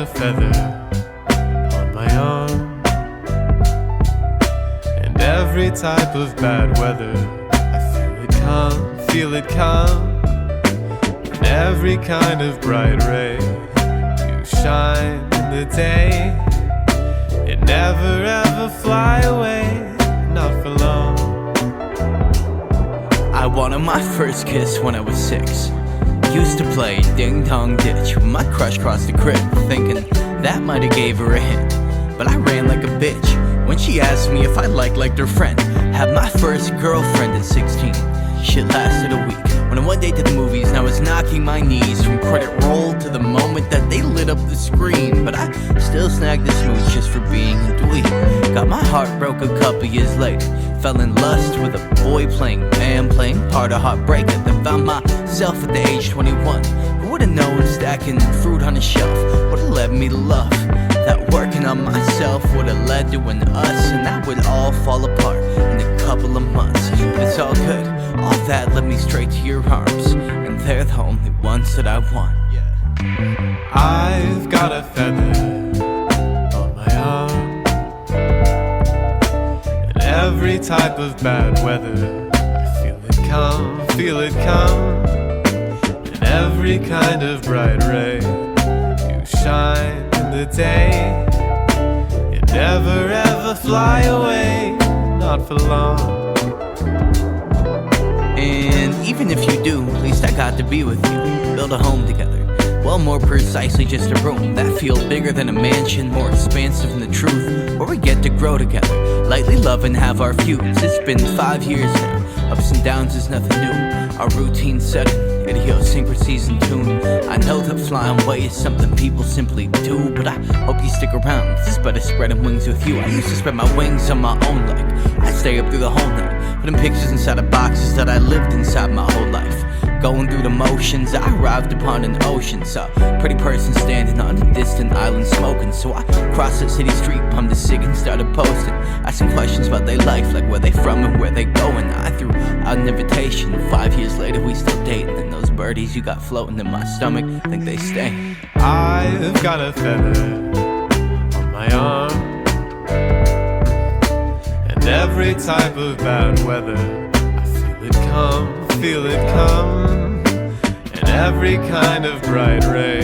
a feather on my arm, and every type of bad weather I feel it come, and every kind of bright ray you shine in the day. It never ever fly away, not for long. I wanted my first kiss when I was 6. Used to play ding dong ditch with my crush across the crib, thinking that might have gave her a hint. But I ran like a bitch when she asked me if I liked her friend. Had my first girlfriend at 16. Shit lasted a week. When I went day to the movies and I was knocking my knees from credit roll to the moment that they lit up the screen. But I still snagged the smooch just for being a dweeb. Got my heart broke a couple years later. Fell in lust with a boy playing man, playing part of Heartbreaker. Then found myself at the age 21. Who would've known stacking fruit on a shelf would've led me to love? That working on myself would've led to an us, and that would all fall apart in a couple of months. But it's all good, all that led me straight to your arms, and they're the only ones that I want. I've got a feather on my arm, and every type of bad weather I feel it come, and every kind of bright ray you shine in the day. You never ever fly away, not for long. And even if you do, at least I got to be with you, build a home together. Well, more precisely just a room that feels bigger than a mansion, more expansive than the truth, where we get to grow together, lightly love and have our feuds. It's been 5 years now, ups and downs is nothing new. Our routine setting, idiosyncrasies in tune. I know that flying away is something people simply do, but I hope you stick around, it's better spreading wings with you. I used to spread my wings on my own, like I'd stay up through the whole night, putting pictures inside of boxes that I lived inside my whole life. Going through the motions, I arrived upon an ocean. Saw a pretty person standing on a distant island smoking. So I crossed the city street, pumped a cig and started posting, asking questions about their life, like where they from and where they going. I threw out an invitation, 5 years later we still dating. And those birdies you got floating in my stomach, think they stay. I've got a feather on my arm, and every type of bad weather I feel it come, and every kind of bright ray